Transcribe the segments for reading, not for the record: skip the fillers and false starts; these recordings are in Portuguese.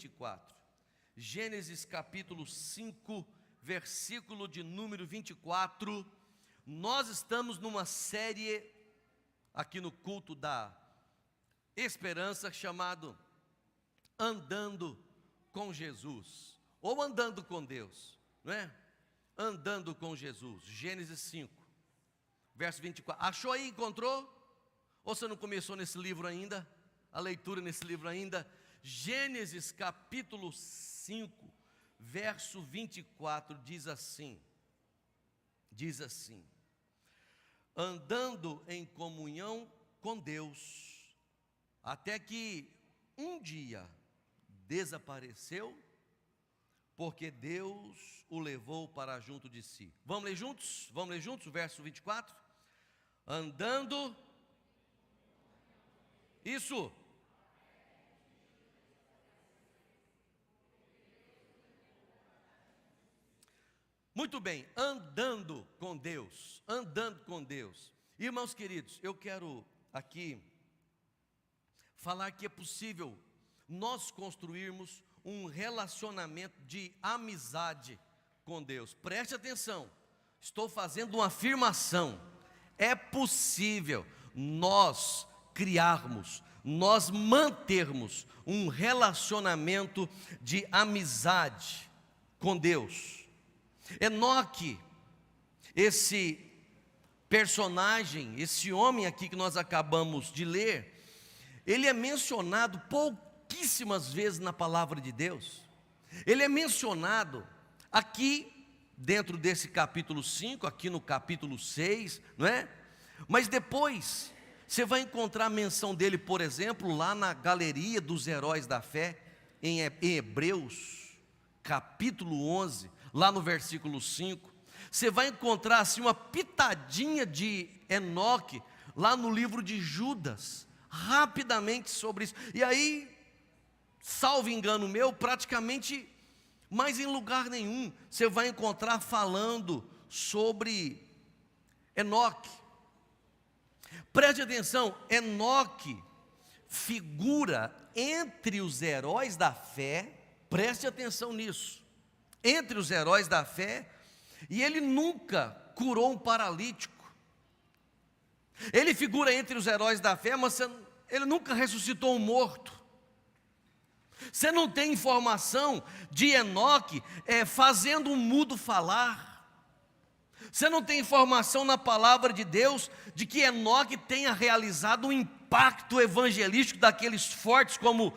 24. Gênesis capítulo 5, versículo de número 24. Nós estamos numa série aqui no culto da esperança chamado Andando com Jesus, ou Andando com Deus, não é? Andando com Jesus. Gênesis 5, verso 24. Achou aí, encontrou? Ou você não começou nesse livro ainda? A leitura nesse livro ainda? Gênesis capítulo 5, verso 24, diz assim: andando em comunhão com Deus, até que um dia desapareceu, porque Deus o levou para junto de si. Vamos ler juntos? Vamos ler juntos o verso 24? Andando, isso. Muito bem, andando com Deus, andando com Deus. Irmãos queridos, eu quero aqui falar que é possível nós construirmos um relacionamento de amizade com Deus. Preste atenção, estou fazendo uma afirmação. É possível nós criarmos, nós mantermos um relacionamento de amizade com Deus. Enoque, esse personagem, esse homem aqui que nós acabamos de ler, ele é mencionado pouquíssimas vezes na palavra de Deus. Ele é mencionado aqui dentro desse capítulo 5, aqui no capítulo 6, não é? Mas depois você vai encontrar a menção dele, por exemplo, lá na galeria dos heróis da fé, em Hebreus, capítulo 11, lá no versículo 5, você vai encontrar assim uma pitadinha de Enoque, lá no livro de Judas, rapidamente sobre isso. E aí, salvo engano meu, praticamente, mas em lugar nenhum, você vai encontrar falando sobre Enoque. Preste atenção, Enoque figura entre os heróis da fé, preste atenção nisso, entre os heróis da fé, e ele nunca curou um paralítico. Ele figura entre os heróis da fé, mas ele nunca ressuscitou um morto. Você não tem informação de Enoque fazendo um mudo falar. Você não tem informação na palavra de Deus de que Enoque tenha realizado um impacto evangelístico daqueles fortes como,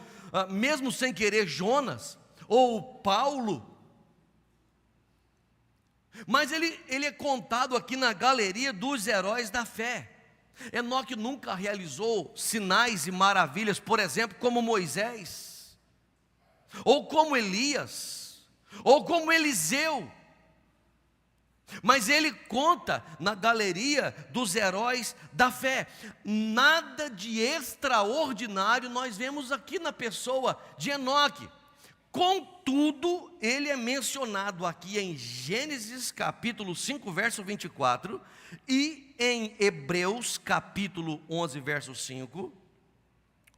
mesmo sem querer, Jonas ou Paulo. Mas ele é contado aqui na galeria dos heróis da fé. Enoque nunca realizou sinais e maravilhas, por exemplo, como Moisés, ou como Elias, ou como Eliseu. Mas ele conta na galeria dos heróis da fé. Nada de extraordinário nós vemos aqui na pessoa de Enoque. Contudo, ele é mencionado aqui em Gênesis capítulo 5, verso 24, e em Hebreus capítulo 11, verso 5,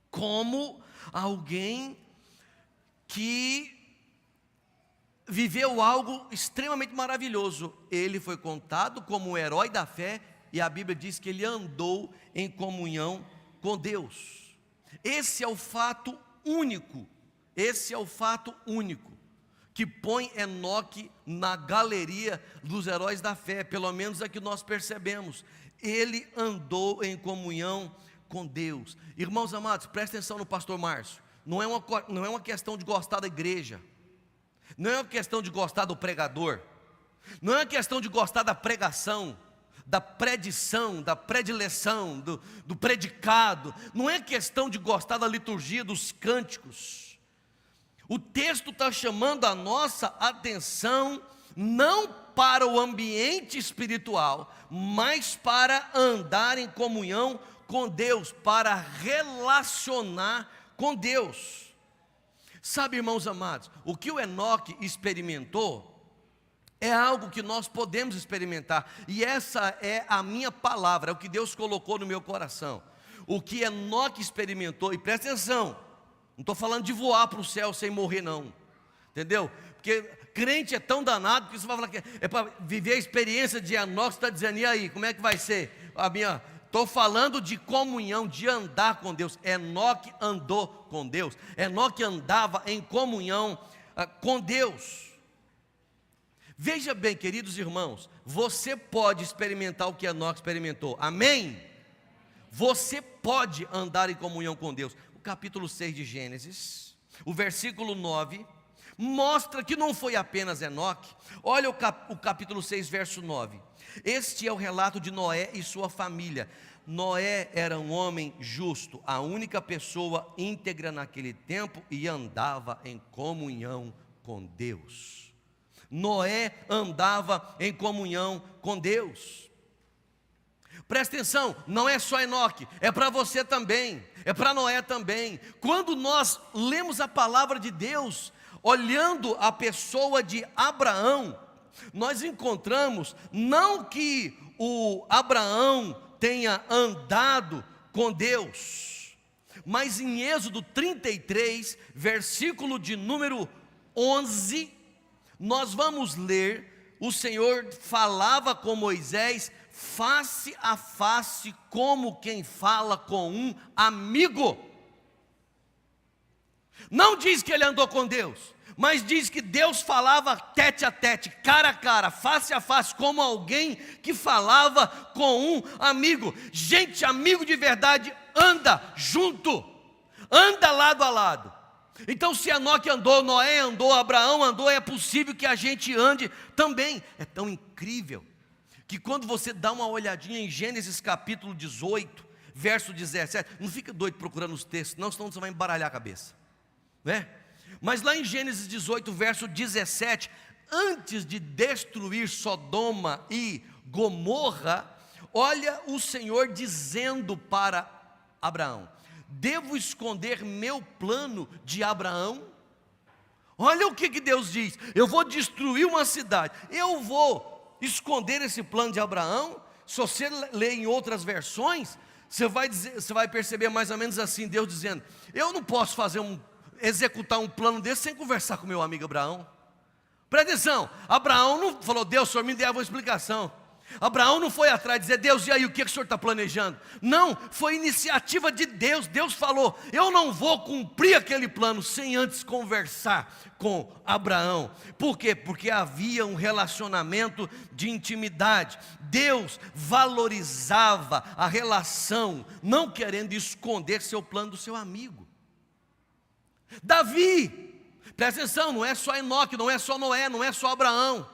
como alguém que viveu algo extremamente maravilhoso. Ele foi contado como um herói da fé, e a Bíblia diz que ele andou em comunhão com Deus. Esse é o fato único. Esse é o fato único que põe Enoque na galeria dos heróis da fé, pelo menos é que nós percebemos. Ele andou em comunhão com Deus. Irmãos amados, prestem atenção no pastor Márcio. Não é uma questão de gostar da igreja, não é uma questão de gostar do pregador, não é uma questão de gostar da pregação, da predição, da predileção, do predicado, não é questão de gostar da liturgia, dos cânticos. O texto está chamando a nossa atenção não para o ambiente espiritual, mas para andar em comunhão com Deus, para relacionar com Deus. Sabe, irmãos amados, o que o Enoque experimentou é algo que nós podemos experimentar, e essa é a minha palavra, é o que Deus colocou no meu coração. O que Enoque experimentou, e presta atenção, Não estou falando de voar para o céu sem morrer, não. Entendeu? Porque crente é tão danado que você vai falar que é para viver a experiência de Enoque. Você está dizendo, e aí, como é que vai ser? Estou falando de comunhão, de andar com Deus. Enoque andou com Deus. Enoque andava em comunhão com Deus. Veja bem, queridos irmãos, você pode experimentar o que Enoque experimentou. Amém? Você pode andar em comunhão com Deus. O capítulo 6 de Gênesis, o versículo 9, mostra que não foi apenas Enoque. Olha o capítulo 6, verso 9. Este é o relato de Noé e sua família. Noé era um homem justo, a única pessoa íntegra naquele tempo, e andava em comunhão com Deus. Noé andava em comunhão com Deus. Presta atenção, não é só Enoque, é para você também, é para Noé também. Quando nós lemos a palavra de Deus, olhando a pessoa de Abraão, nós encontramos não que o Abraão tenha andado com Deus, mas em Êxodo 33, versículo de número 11, nós vamos ler, o Senhor falava com Moisés face a face, como quem fala com um amigo. Não diz que ele andou com Deus, mas diz que Deus falava tete a tete, cara a cara, face a face, como alguém que falava com um amigo. Gente, amigo de verdade anda junto, anda lado a lado. Então, se Enoque andou, Noé andou, Abraão andou, é possível que a gente ande também. É tão incrível que quando você dá uma olhadinha em Gênesis capítulo 18, verso 17, não fica doido procurando os textos, não, senão você vai embaralhar a cabeça, né? Mas lá em Gênesis 18, verso 17, antes de destruir Sodoma e Gomorra, olha o Senhor dizendo para Abraão: devo esconder meu plano de Abraão? Olha o que Deus diz: eu vou destruir uma cidade, eu vou esconder esse plano de Abraão? Se você ler em outras versões, você vai perceber mais ou menos assim, Deus dizendo: eu não posso executar um plano desse sem conversar com meu amigo Abraão. Presta atenção, Abraão não falou: Deus, o senhor me deu uma explicação. Abraão não foi atrás dizer: Deus, e aí, o que o senhor está planejando? Não, foi iniciativa de Deus. Deus falou: eu não vou cumprir aquele plano sem antes conversar com Abraão. Por quê? Porque havia um relacionamento de intimidade. Deus valorizava a relação, não querendo esconder seu plano do seu amigo. Davi, presta atenção, não é só Enoque, não é só Noé, não é só Abraão.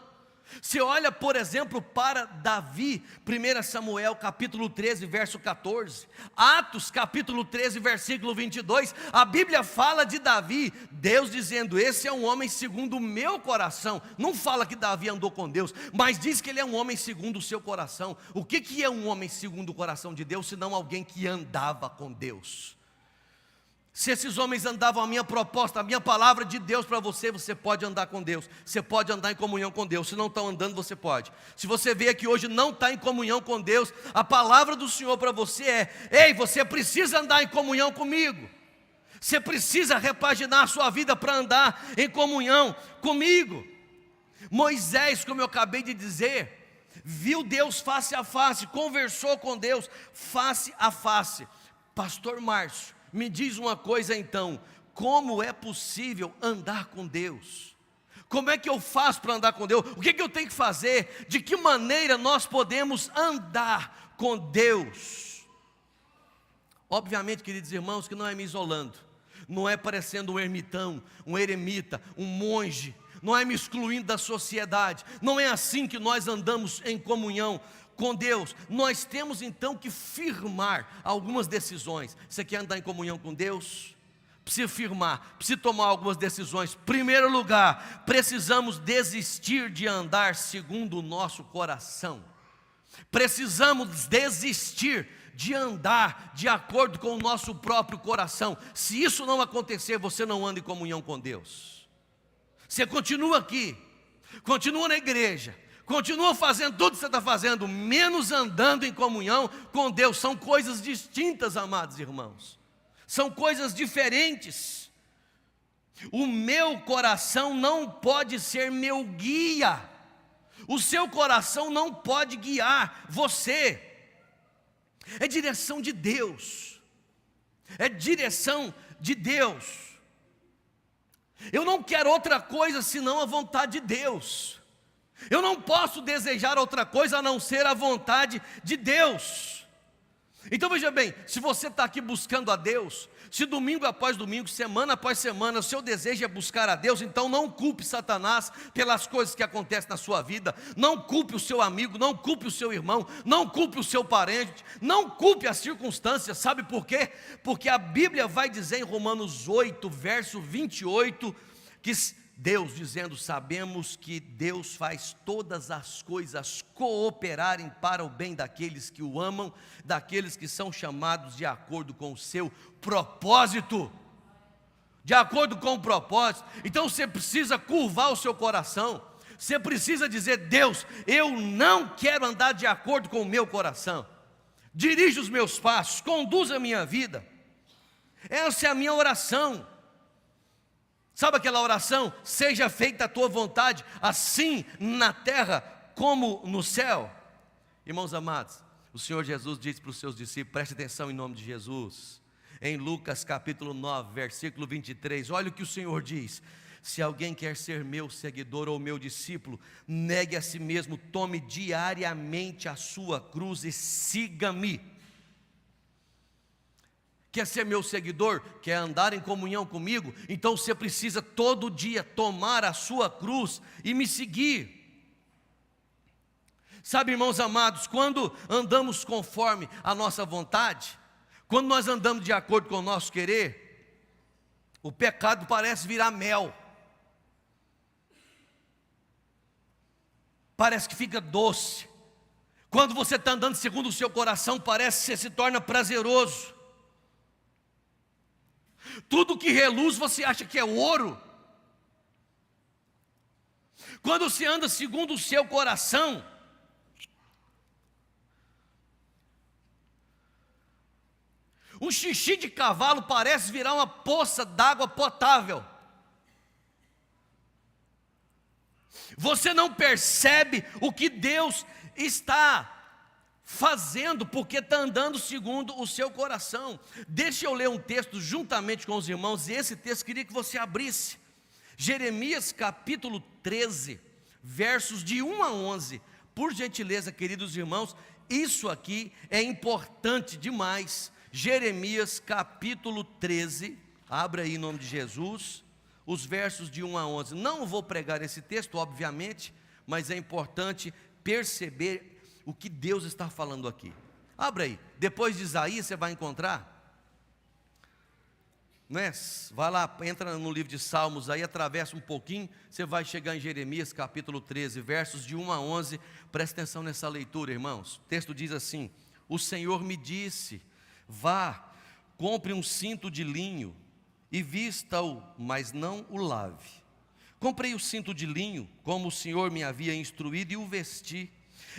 Você olha, por exemplo, para Davi, 1 Samuel capítulo 13, verso 14, Atos capítulo 13, versículo 22, a Bíblia fala de Davi, Deus dizendo: esse é um homem segundo o meu coração. Não fala que Davi andou com Deus, mas diz que ele é um homem segundo o seu coração. O que é um homem segundo o coração de Deus, senão alguém que andava com Deus? Se esses homens andavam, a minha proposta, a minha palavra de Deus para você, você pode andar com Deus, você pode andar em comunhão com Deus. Se não estão andando, você pode. Se você vê que hoje não está em comunhão com Deus, a palavra do Senhor para você é: ei, você precisa andar em comunhão comigo. Você precisa repaginar a sua vida para andar em comunhão comigo. Moisés, como eu acabei de dizer, viu Deus face a face, conversou com Deus face a face. Pastor Márcio, me diz uma coisa então: como é possível andar com Deus? Como é que eu faço para andar com Deus? O que eu tenho que fazer? De que maneira nós podemos andar com Deus? Obviamente, queridos irmãos, que não é me isolando, não é parecendo um ermitão, um eremita, um monge, não é me excluindo da sociedade. Não é assim que nós andamos em comunhão com Deus. Nós temos então que firmar algumas decisões. Você quer andar em comunhão com Deus? Precisa firmar, precisa tomar algumas decisões. Primeiro lugar, precisamos desistir de andar segundo o nosso coração. Precisamos desistir de andar de acordo com o nosso próprio coração. Se isso não acontecer, você não anda em comunhão com Deus. Você continua aqui, continua na igreja, continua fazendo tudo que você está fazendo, menos andando em comunhão com Deus. São coisas distintas, amados irmãos. São coisas diferentes. O meu coração não pode ser meu guia. O seu coração não pode guiar você. É direção de Deus. É direção de Deus. Eu não quero outra coisa senão a vontade de Deus. Eu não posso desejar outra coisa a não ser a vontade de Deus. Então veja bem, se você está aqui buscando a Deus, se domingo após domingo, semana após semana, o seu desejo é buscar a Deus, então não culpe Satanás pelas coisas que acontecem na sua vida, não culpe o seu amigo, não culpe o seu irmão, não culpe o seu parente, não culpe as circunstâncias, sabe por quê? Porque a Bíblia vai dizer em Romanos 8, verso 28, que Deus dizendo, sabemos que Deus faz todas as coisas cooperarem para o bem daqueles que o amam, daqueles que são chamados de acordo com o seu propósito. De acordo com o propósito. Então você precisa curvar o seu coração. Você precisa dizer, Deus, eu não quero andar de acordo com o meu coração. Dirige os meus passos, conduz a minha vida. Essa é a minha oração. Sabe aquela oração? Seja feita a tua vontade, assim na terra como no céu. Irmãos amados, o Senhor Jesus disse para os seus discípulos, preste atenção em nome de Jesus, em Lucas capítulo 9, versículo 23, olha o que o Senhor diz: se alguém quer ser meu seguidor ou meu discípulo, negue a si mesmo, tome diariamente a sua cruz e siga-me. Quer ser meu seguidor? Quer andar em comunhão comigo? Então você precisa todo dia tomar a sua cruz e me seguir. Sabe, irmãos amados, quando andamos conforme a nossa vontade, quando nós andamos de acordo com o nosso querer, o pecado parece virar mel. Parece que fica doce. Quando você está andando segundo o seu coração, parece que você se torna prazeroso. Tudo que reluz você acha que é ouro. Quando você anda segundo o seu coração, um xixi de cavalo parece virar uma poça d'água potável. Você não percebe o que Deus está fazendo, porque está andando segundo o seu coração. Deixa eu ler um texto juntamente com os irmãos, e esse texto queria que você abrisse. Jeremias capítulo 13, versos de 1 a 11. Por gentileza, queridos irmãos, isso aqui é importante demais. Jeremias capítulo 13, abra aí em nome de Jesus, os versos de 1 a 11. Não vou pregar esse texto, obviamente, mas é importante perceber o que Deus está falando aqui. Abra aí, depois de Isaías você vai encontrar, não é? Vai lá, entra no livro de Salmos aí, atravessa um pouquinho, você vai chegar em Jeremias capítulo 13, versos de 1 a 11, presta atenção nessa leitura, irmãos. O texto diz assim: o Senhor me disse, vá, compre um cinto de linho e vista-o, mas não o lave. Comprei o cinto de linho, como o Senhor me havia instruído, e o vesti.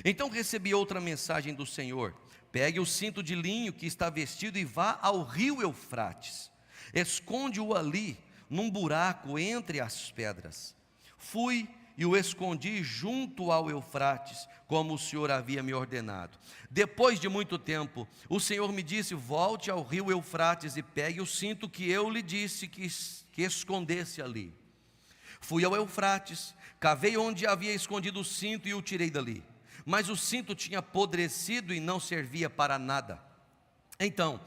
Então recebi outra mensagem do Senhor: pegue o cinto de linho que está vestido e vá ao rio Eufrates, esconde-o ali, num buraco entre as pedras. Fui e o escondi junto ao Eufrates, como o Senhor havia me ordenado. Depois de muito tempo, o Senhor me disse: volte ao rio Eufrates e pegue o cinto que eu lhe disse que escondesse ali. Fui ao Eufrates, cavei onde havia escondido o cinto e o tirei dali. Mas o cinto tinha apodrecido e não servia para nada. Então,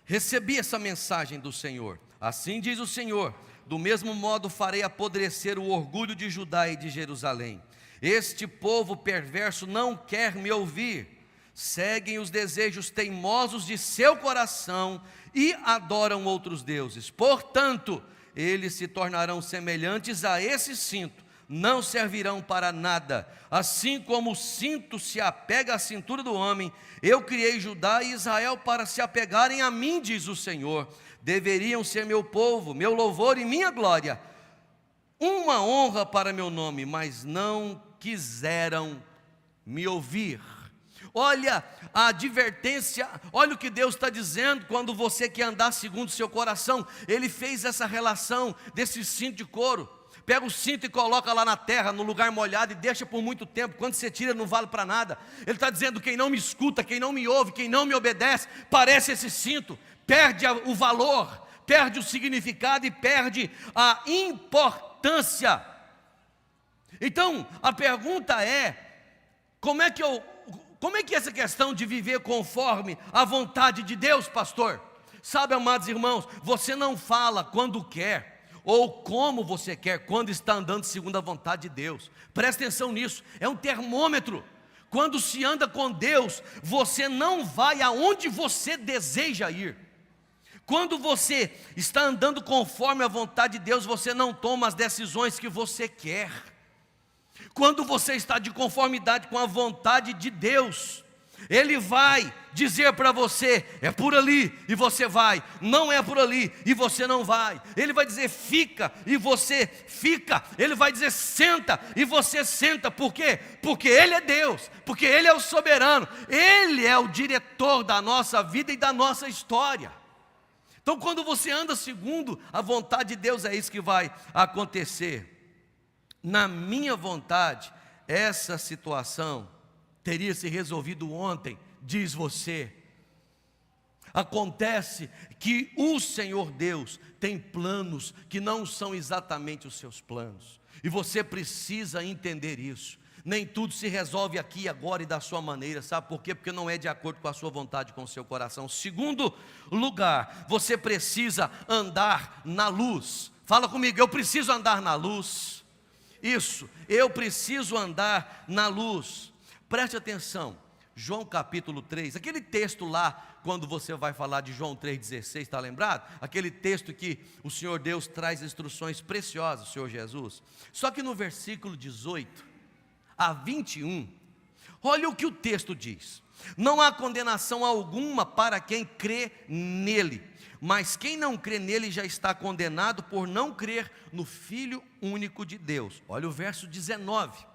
recebi essa mensagem do Senhor: assim diz o Senhor, do mesmo modo farei apodrecer o orgulho de Judá e de Jerusalém. Este povo perverso não quer me ouvir, seguem os desejos teimosos de seu coração e adoram outros deuses. Portanto, eles se tornarão semelhantes a esse cinto, não servirão para nada. Assim como o cinto se apega à cintura do homem, eu criei Judá e Israel para se apegarem a mim, diz o Senhor. Deveriam ser meu povo, meu louvor e minha glória, uma honra para meu nome, mas não quiseram me ouvir. Olha a advertência, olha o que Deus está dizendo quando você quer andar segundo o seu coração. Ele fez essa relação desse cinto de couro. Pega o cinto e coloca lá na terra, no lugar molhado, e deixa por muito tempo. Quando você tira, não vale para nada. Ele está dizendo: quem não me escuta, quem não me ouve, quem não me obedece, parece esse cinto, perde o valor, perde o significado e perde a importância. Então, a pergunta é: como é que essa questão de viver conforme a vontade de Deus, pastor? Sabe, amados irmãos, você não fala quando quer, ou como você quer, quando está andando segundo a vontade de Deus. Presta atenção nisso, é um termômetro. Quando se anda com Deus, você não vai aonde você deseja ir. Quando você está andando conforme a vontade de Deus, você não toma as decisões que você quer. Quando você está de conformidade com a vontade de Deus, Ele vai dizer para você: é por ali, e você vai. Não é por ali, e você não vai. Ele vai dizer: fica, e você fica. Ele vai dizer: senta, e você senta. Por quê? Porque Ele é Deus, porque Ele é o soberano, Ele é o diretor da nossa vida e da nossa história. Então, quando você anda segundo a vontade de Deus, é isso que vai acontecer. Na minha vontade, essa situação teria se resolvido ontem, diz você. Acontece que o Senhor Deus tem planos que não são exatamente os seus planos, e você precisa entender isso. Nem tudo se resolve aqui, agora e da sua maneira. Sabe por quê? Porque não é de acordo com a sua vontade, com o seu coração. Segundo lugar, você precisa andar na luz. Fala comigo: eu preciso andar na luz. Isso, eu preciso andar na luz. Preste atenção, João capítulo 3, aquele texto lá, quando você vai falar de João 3,16, está lembrado? Aquele texto que o Senhor Deus traz instruções preciosas, o Senhor Jesus. Só que no versículo 18 a 21, olha o que o texto diz: não há condenação alguma para quem crê nele, mas quem não crê nele já está condenado por não crer no Filho único de Deus. Olha o verso 19.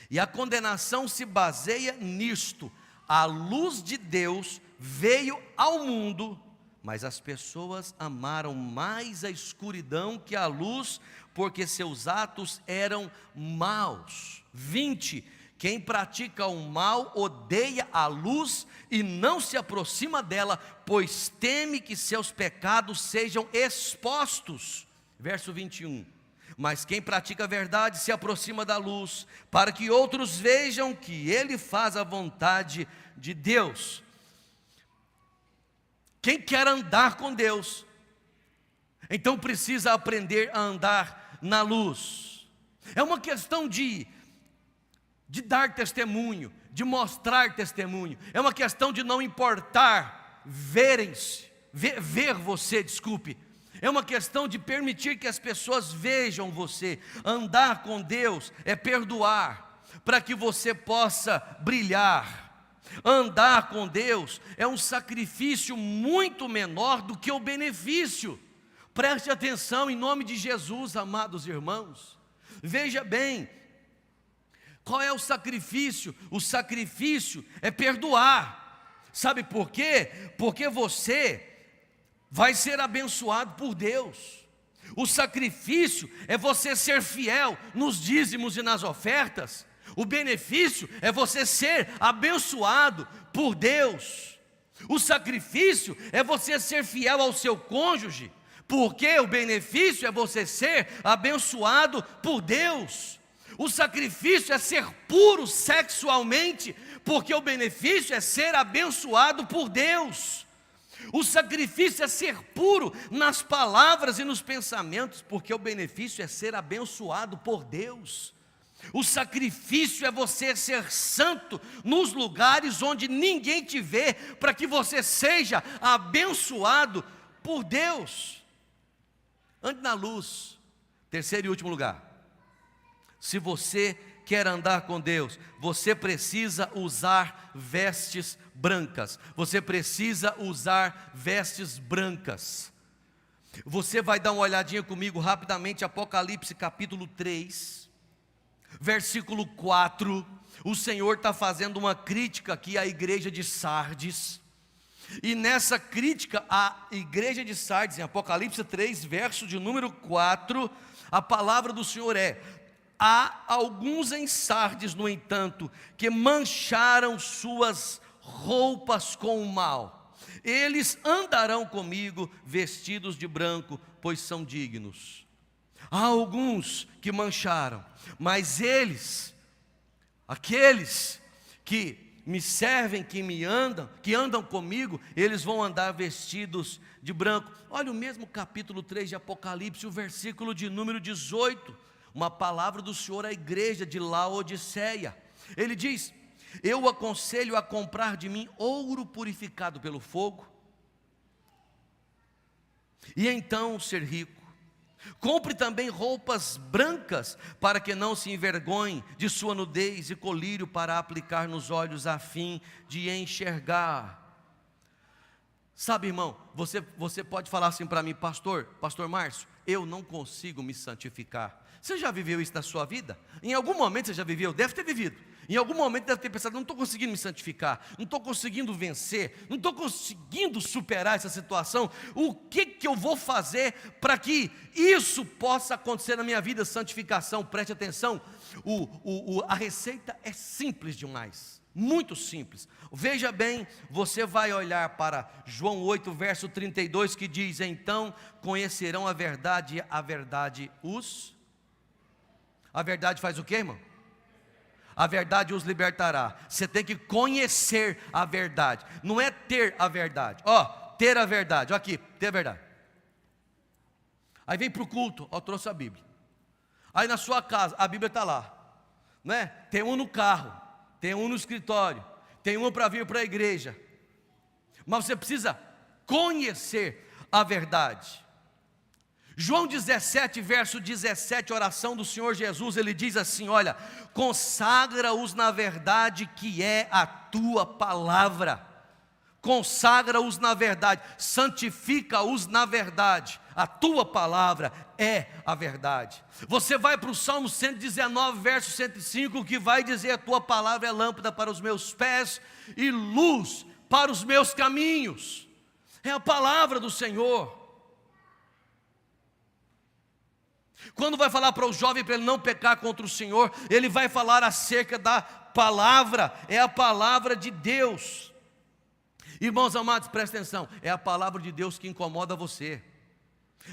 E a condenação se baseia nisto: a luz de Deus veio ao mundo, mas as pessoas amaram mais a escuridão que a luz, porque seus atos eram maus. 20. Quem pratica o mal odeia a luz e não se aproxima dela, pois teme que seus pecados sejam expostos. Verso 21. Mas quem pratica a verdade se aproxima da luz, para que outros vejam que ele faz a vontade de Deus. Quem quer andar com Deus, então precisa aprender a andar na luz. É uma questão de dar testemunho, de mostrar testemunho. É uma questão de não importar ver você, desculpe. É uma questão de permitir que as pessoas vejam você. Andar com Deus é perdoar, para que você possa brilhar. Andar com Deus é um sacrifício muito menor do que o benefício. Preste atenção em nome de Jesus, amados irmãos. Veja bem, qual é o sacrifício? O sacrifício é perdoar. Sabe por quê? Porque você vai ser abençoado por Deus. O sacrifício é você ser fiel nos dízimos e nas ofertas. O benefício é você ser abençoado por Deus. O sacrifício é você ser fiel ao seu cônjuge, porque o benefício é você ser abençoado por Deus. O sacrifício é ser puro sexualmente, porque o benefício é ser abençoado por Deus. O sacrifício é ser puro nas palavras e nos pensamentos, porque o benefício é ser abençoado por Deus. O sacrifício é você ser santo nos lugares onde ninguém te vê, para que você seja abençoado por Deus. Ande na luz. Terceiro e último lugar, se você quer andar com Deus, você precisa usar vestes brancas. Você precisa usar vestes brancas. Você vai dar uma olhadinha comigo rapidamente, Apocalipse capítulo 3, versículo 4. o Senhor está fazendo uma crítica aqui à igreja de Sardes. E nessa crítica à igreja de Sardes, em Apocalipse 3, verso de número 4, a palavra do Senhor é: há alguns em Sardes, no entanto, que mancharam suas roupas com o mal. Eles andarão comigo vestidos de branco, pois são dignos. Há alguns que mancharam, mas eles, aqueles que me servem, que andam comigo, eles vão andar vestidos de branco. Olha o mesmo capítulo 3 de Apocalipse, o versículo de número 18, uma palavra do Senhor à igreja de Laodiceia. Ele diz: eu o aconselho a comprar de mim ouro purificado pelo fogo, e então ser rico. Compre também roupas brancas, para que não se envergonhe de sua nudez, e colírio para aplicar nos olhos, a fim de enxergar. Sabe, irmão, você pode falar assim para mim: pastor Márcio, eu não consigo me santificar. Você já viveu isso na sua vida? Em algum momento você já viveu? Deve ter vivido. Em algum momento deve ter pensado: não estou conseguindo me santificar, não estou conseguindo vencer, não estou conseguindo superar essa situação. O que eu vou fazer para que isso possa acontecer na minha vida? Santificação, preste atenção, a receita é simples demais, muito simples. Veja bem, você vai olhar para João 8, verso 32, que diz: então conhecerão a verdade os... A verdade faz o quê, irmão? A verdade os libertará. Você tem que conhecer a verdade, não é ter a verdade. Ter a verdade, aqui, ter a verdade. Aí vem para o culto, trouxe a Bíblia. Aí na sua casa, a Bíblia está lá, né? Tem um no carro, tem um no escritório, tem um para vir para a igreja. Mas você precisa conhecer a verdade. João 17, verso 17, oração do Senhor Jesus, ele diz assim: olha, consagra-os na verdade que é a tua palavra. Consagra-os na verdade, santifica-os na verdade, a tua palavra é a verdade. Você vai para o Salmo 119, verso 105, que vai dizer: a tua palavra é lâmpada para os meus pés e luz para os meus caminhos. É a palavra do Senhor. Quando vai falar para o jovem para ele não pecar contra o Senhor, ele vai falar acerca da palavra, é a palavra de Deus. Irmãos amados, presta atenção, é a palavra de Deus que incomoda você,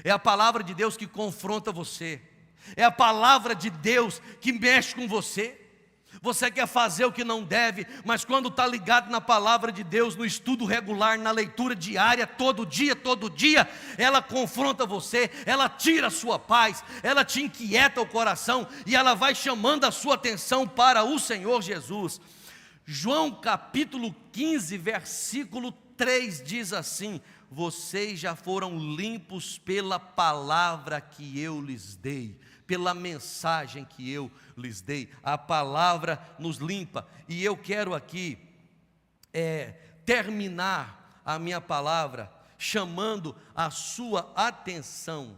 é a palavra de Deus que confronta você, é a palavra de Deus que mexe com você. Você quer fazer o que não deve, mas quando está ligado na palavra de Deus, no estudo regular, na leitura diária, todo dia, ela confronta você, ela tira a sua paz, ela te inquieta o coração, e ela vai chamando a sua atenção para o Senhor Jesus. João capítulo 15, versículo 3 diz assim: vocês já foram limpos pela palavra que eu lhes dei, pela mensagem que eu lhes dei. A palavra nos limpa. E eu quero aqui terminar a minha palavra chamando a sua atenção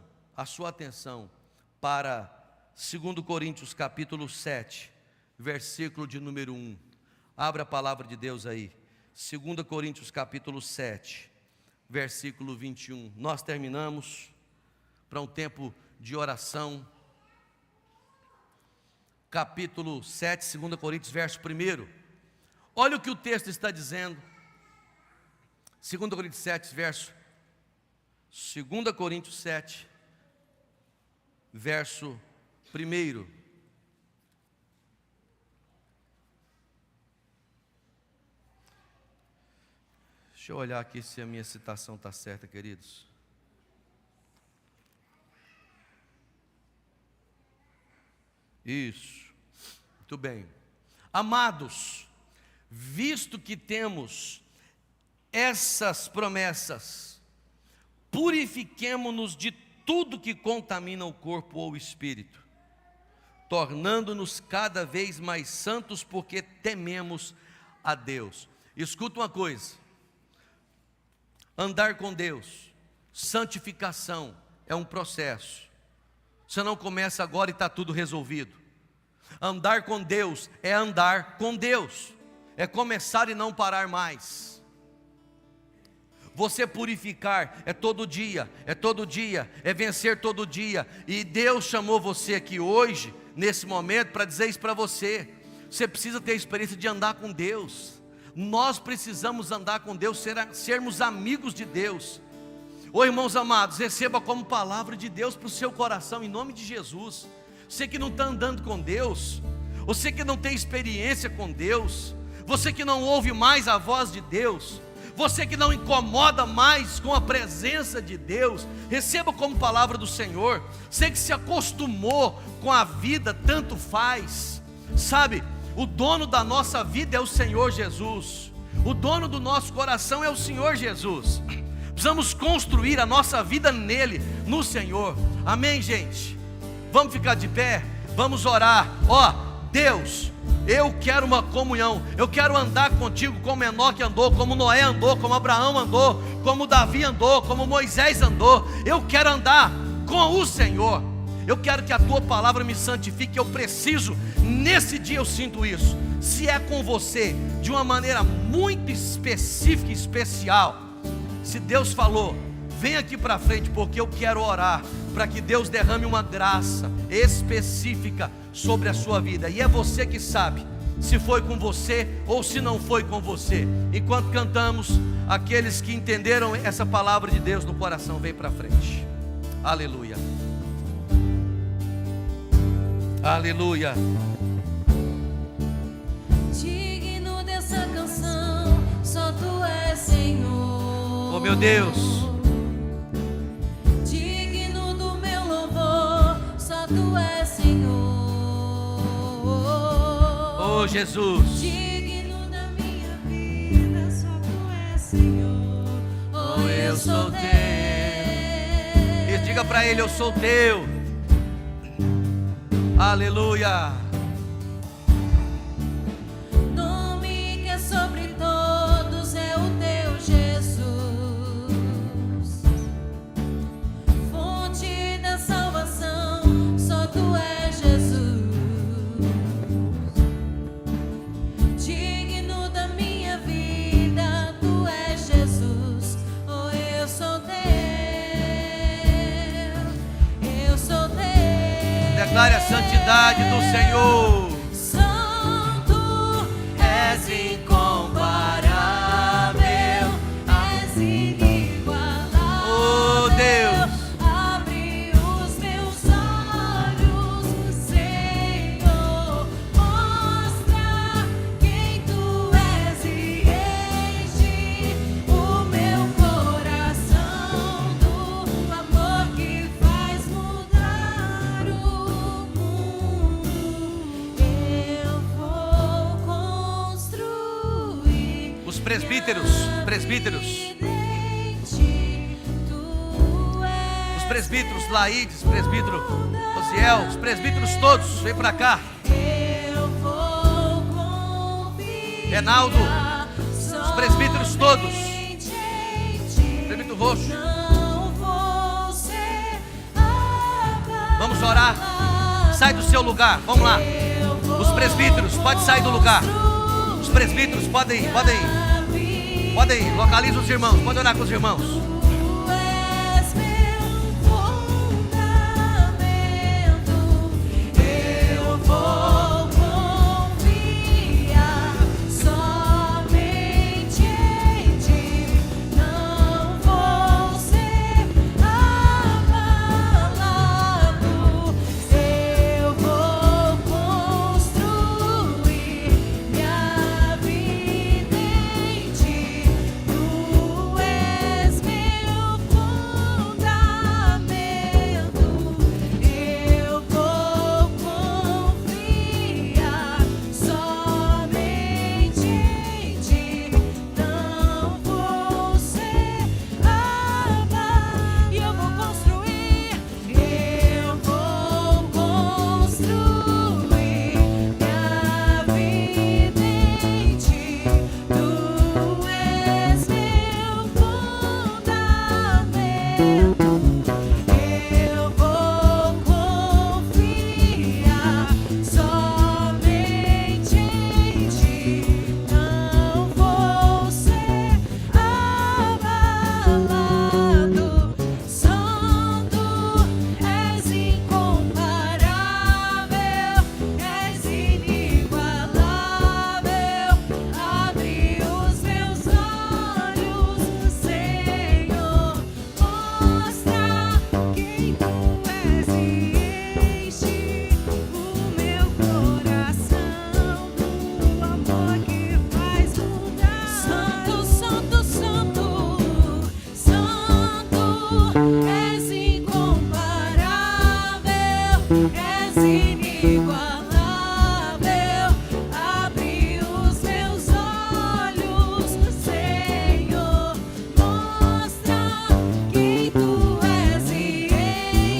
para 2 Coríntios capítulo 7, versículo de número 1. Abra a palavra de Deus aí. 2 Coríntios capítulo 7, versículo 21. Nós terminamos para um tempo de oração. Capítulo 7, 2 Coríntios, verso 1. Olha o que o texto está dizendo. 2 Coríntios 7, verso 2 Coríntios 7, verso 1. Deixa eu olhar aqui se a minha citação está certa, queridos. Isso, muito bem. Amados, visto que temos essas promessas, purifiquemo-nos de tudo que contamina o corpo ou o espírito, tornando-nos cada vez mais santos, porque tememos a Deus. Escuta uma coisa: andar com Deus, santificação, é um processo. Você não começa agora e está tudo resolvido. Andar com Deus é andar com Deus, é começar e não parar mais. Você purificar é todo dia, é vencer todo dia. E Deus chamou você aqui hoje, nesse momento, para dizer isso para você. Você precisa ter a experiência de andar com Deus. Nós precisamos andar com Deus, sermos amigos de Deus. Ô irmãos amados, receba como palavra de Deus para o seu coração, em nome de Jesus. Você que não está andando com Deus, você que não tem experiência com Deus, você que não ouve mais a voz de Deus, você que não incomoda mais com a presença de Deus, receba como palavra do Senhor. Você que se acostumou com a vida, tanto faz. Sabe, o dono da nossa vida é o Senhor Jesus. O dono do nosso coração é o Senhor Jesus. Precisamos construir a nossa vida nele, no Senhor. Amém, gente? Vamos ficar de pé? Vamos orar. Deus, eu quero uma comunhão, eu quero andar contigo como Enoque andou, como Noé andou, como Abraão andou, como Davi andou, como Moisés andou. Eu quero andar com o Senhor. Eu quero que a tua palavra me santifique. Eu preciso, nesse dia eu sinto isso. Se é com você, de uma maneira muito específica e especial, se Deus falou, vem aqui para frente, porque eu quero orar para que Deus derrame uma graça específica sobre a sua vida. E é você que sabe se foi com você ou se não foi com você. Enquanto cantamos, aqueles que entenderam essa palavra de Deus no coração, vem para frente. Aleluia. Aleluia. Digno dessa canção, só tu és, Senhor. Oh meu Deus. Digno do meu louvor, só tu és, Senhor. Oh Jesus. Digno da minha vida, só tu és, Senhor. Oh, eu sou teu. E diga para ele, eu sou teu. Aleluia. Nome que é sobre todos é o teu Jesus, fonte da salvação, só tu és Jesus. Digno da minha vida, tu és Jesus. Oh, eu sou teu, eu sou teu. Declare a santidade do Senhor. Santo, és incomparável, és inigualável. Oh Deus. Abre os meus olhos, Senhor, mostra quem tu és e enche o meu coração do amor que faz mudar o mundo. Eu vou construir Os presbíteros, os presbíteros Laides, presbítero Osiel, os presbíteros todos, vem para cá. Eu vou confiar. Reinaldo, os presbíteros todos, presbítero Roxo. Não vou ser abalado. Vamos orar. Sai do seu lugar, vamos lá. Os presbíteros, pode sair do lugar. Os presbíteros, podem ir. Localiza os irmãos, pode orar com os irmãos. Tu és meu fundamento. Eu vou confiar somente em ti. Não vou ser abalado. Eu vou construir minha vida em ti. Tu és meu inigualável. Abre os meus olhos, Senhor, mostra quem Tu és e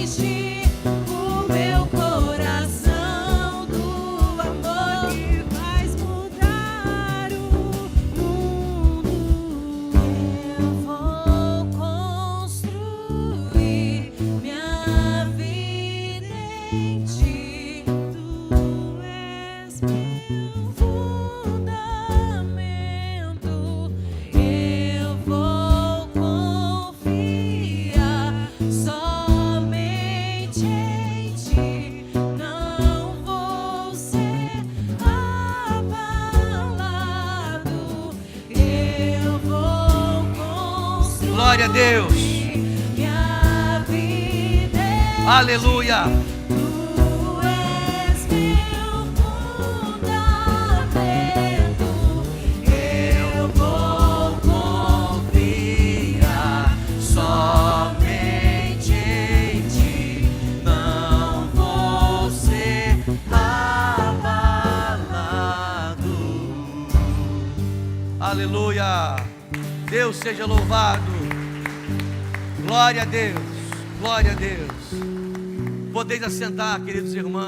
enche o meu coração do amor que faz mudar o mundo. Eu vou construir minha vida em Ti. Tu és meu fundamento. Eu vou confiar somente em Ti. Não vou ser abalado. Eu vou construir Glória a Deus. minha vida em Aleluia. Tu és meu fundamento. Eu vou confiar somente em Ti. Não vou ser abalado. Aleluia. Deus seja louvado. Glória a Deus. Glória a Deus. Podeis assentar, queridos irmãos.